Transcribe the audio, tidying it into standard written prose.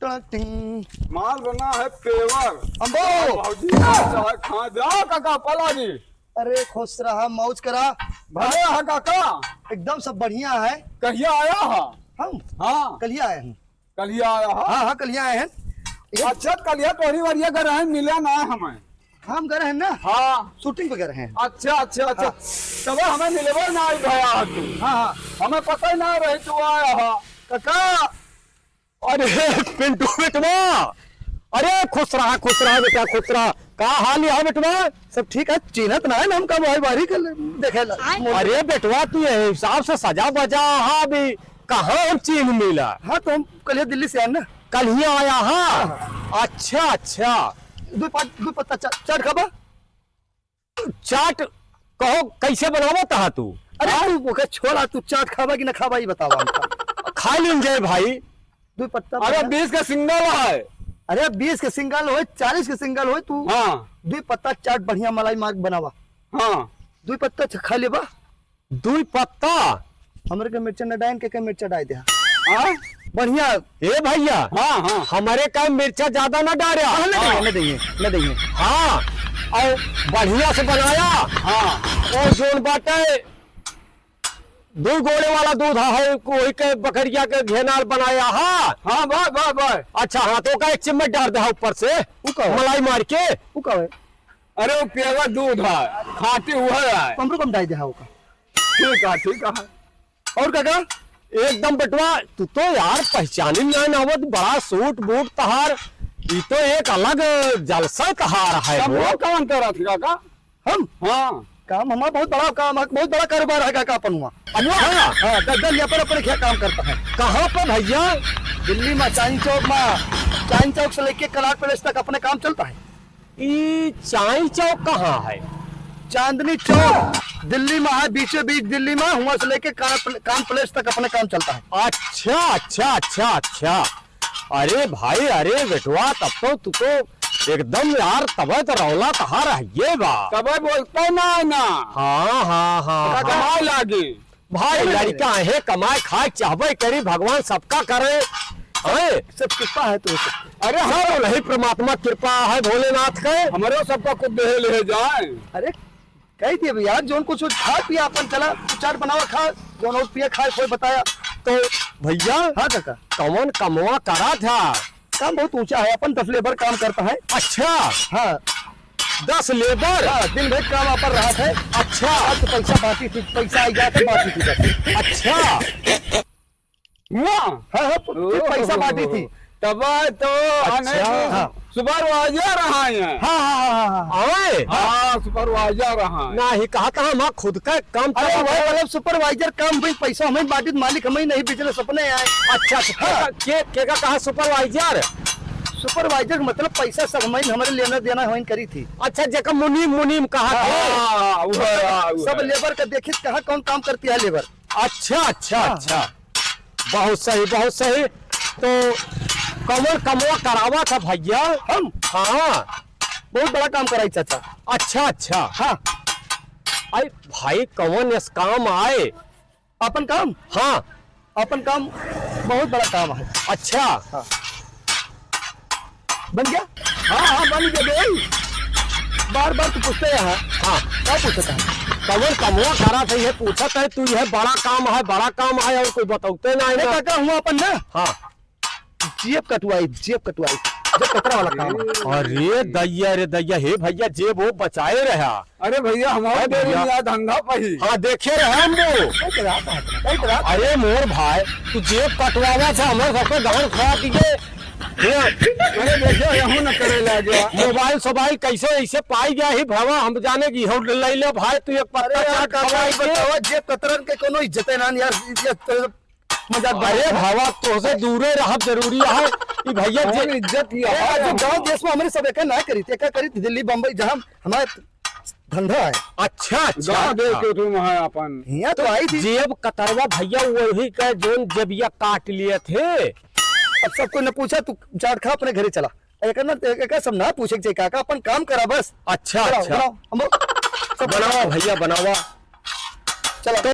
माल बना है पेवर। अम्बो चाहे खा जा काका पलानी। अरे खुश रहा मौज करा। भले है काका एकदम सब बढ़िया है। कहिया आया है? हम हाँ कलिया आए हैं। कलिया आया है। हाँ हाँ कलिया आए हैं। अच्छा कलिया तोरी वरिया कर रहे हैं, मिला ना हमें। हम गए हैं ना, हाँ शूटिंग पे गए हैं। अच्छा अच्छा अच्छा तब हमें मिलवा ना आई भैया तू। हाँ हाँ हमें पता ही ना रही तू आया है काका। अरे पिंटू बेटवा, अरे खुश रहा बेटा, खुश रहा। का हाल है बेटवा? सब ठीक है, चिन्हत ना है ना हमका भाई बारी कर देखे ला। अरे बेटवा तू ये हिसाब से सजा बजा हाँ भी कहाँ हम चिन्ह मिला? हाँ तो हम कलिया दिल्ली से आए ना। कल ही आया हाँ। अच्छा अच्छा दो पत्ता चाट खाबा। चाट कहो कैसे बनावो तहा तू? अरे तू ओके छोड़ा, तू चाट खाबा कि ना खाबा ये बतावा हमका। खा लेंगे भाई। दो पत्ता। अरे 20 का सिंगल है। अरे 20 के सिंगल हो, 40 के सिंगल हो, तू हाँ दो पत्ता चाट बढ़िया मलाई मार्ग बनावा। हाँ दो पत्ता खा लेबा। दुई पत्ता हमरे के मिर्चा न डाइन के मिर्चा डाल दे। हाँ बढ़िया। ए भैया हाँ हाँ हमारे का मिर्चा ज्यादा ना डाले। न देंगे। हाँ और बढ़िया से बनाया। हाँ और जोन बाटे दो गोले वाला दूध है वही के बकरिया के घेनाल बनाया। हाँ हाँ भाई भाई भाई। अच्छा हाथों का एक चिम्मच डाल दे ऊपर से मलाई मार के। अरे वो पेवर दूध है, खाटी हुआ है। हमरो कम डाल दे होगा। ठीक है ठीक है। और काका एकदम बेटवा तू तो यार पहचानी नहीं आवत, बड़ा सूट बूट तहार, ये तो एक अलग जलसा तहार है। सब लोग कौन कर रहा था काका? हम हाँ काम हमारा बहुत बड़ा काम है, बहुत बड़ा कारोबार है काका अपन हुआ। हाँ हाँ दल यहाँ पर अपने क्या काम करता है। कहाँ पर भैया? दिल्ली में चांद चौक से लेके कलाट पैलेस तक अपने काम चलता है। ये चाई चौक कहाँ है? चांदनी चौक दिल्ली में है, बीचों बीच दिल्ली में, वहां से लेके कान प्लेस तक अपने काम चलता है। अच्छा अच्छा अच्छा अच्छा। अरे भाई अरे बेटवा तब तो तू तो एकदम यार तब तो रौला तहार है ये बा। तब बोलता ना। हाँ हाँ हाँ कमाई लागी भाई लड़का है, कमाए खाए चाहबे करी, भगवान सबका करे। सब कृपा है तो। अरे हाँ सब नहीं परमात्मा कृपा है भोलेनाथ के। हमारे सबका कुछ दे ले जाए। अरे कह दिए भैया जोन कुछ खा पिया अपन चला, चाट बनावा खा, जोन और पिया खाए कोई बताया तो भैया। हाँ काका कौन कमवा करा था? काम बहुत ऊंचा है, अपन 10 लेबर काम करता है। अच्छा हाँ 10 लेबर। हाँ दिन भर काम पर रहा था। अच्छा आज तो पैसा बांटी थी, पैसा आई जाते बांटी थी बस। अच्छा हाँ हाँ फिर पैसा बांटी थी। तब तो अच्छा। सुपरवाइजर रहा है। हाँ हाँ हाँ हाँ आए हाँ सुपरवाइजर रहा है। ना ही कहा था हम खुद का काम अरे कर। भाई मतलब सुपरवाइजर काम भाई, पैसा हमें बांटी, मालिक हमें नहीं, बिजनेस अपने आए। अच्छा अच्छा के का कहा सुपरवाइजर? सुपरवाइजर मतलब पैसा सब हमारे लेना देना हमें करी थी। अच्छा जगह मुनीम कहा था। सब लेबर का देखिए कहाँ कौन काम करती है लेबर। अच्छा अच्छा अच्छा बहुत सही बहुत सही। तो कमर कमवा करावा था भैया हम हाँ बहुत बड़ा काम कराई चाचा। अच्छा अच्छा हाँ अरे भाई कौन इस काम आए? अपन काम, हाँ अपन काम बहुत बड़ा काम है। अच्छा हाँ बन गया। हाँ हाँ बन गए। बार बार तू पूछते हैं। हाँ क्या पूछता है? कौन कमवा करा था ये पूछा था तू, यह बड़ा काम है और कोई बताते ना अरे है। काका हुआ अपन ना हाँ जेब कटवाई जब कतरा वाला काम है। अरे दैया हे भैया जेब वो बचाए रहा। अरे भैया हमारे भैया। धंधा पही। हाँ देखे रहे हम वो। अरे मोर भाई तू जेब कटवावा था हमारे सबको गाँव खड़ा कीजिए। अरे देखिए यहाँ न करे लगे। मोबाइल कैसे ऐसे पाई गया ही भवा हम जाने की हम ले ले भाई तू एक पत्ता चाट खवाई के। जेब कतरन के कोनो इज्जत है ना यार, मजाक। अरे भवा तो से दूरे रहा जरूरी है कि भैया हमारी इज्जत किया। जो गाँव देश में हमारे सब एक ना करी थी, दिल्ली बम्बई जहाँ हमारा धंधा है। अच्छा अच्छा गाँव देख के तुम है अपन। यहाँ तो आई थी। जेब कतरवा भैया वही का जोन जबिया काट लिए थे। अब सबको न पूछा, तू चाट खा अपने घरे चला। एक सब ना पूछे चाहिए काका, अपन काम करा बस। अच्छा अच्छा बनाओ बनावा भैया बनावा। चलो।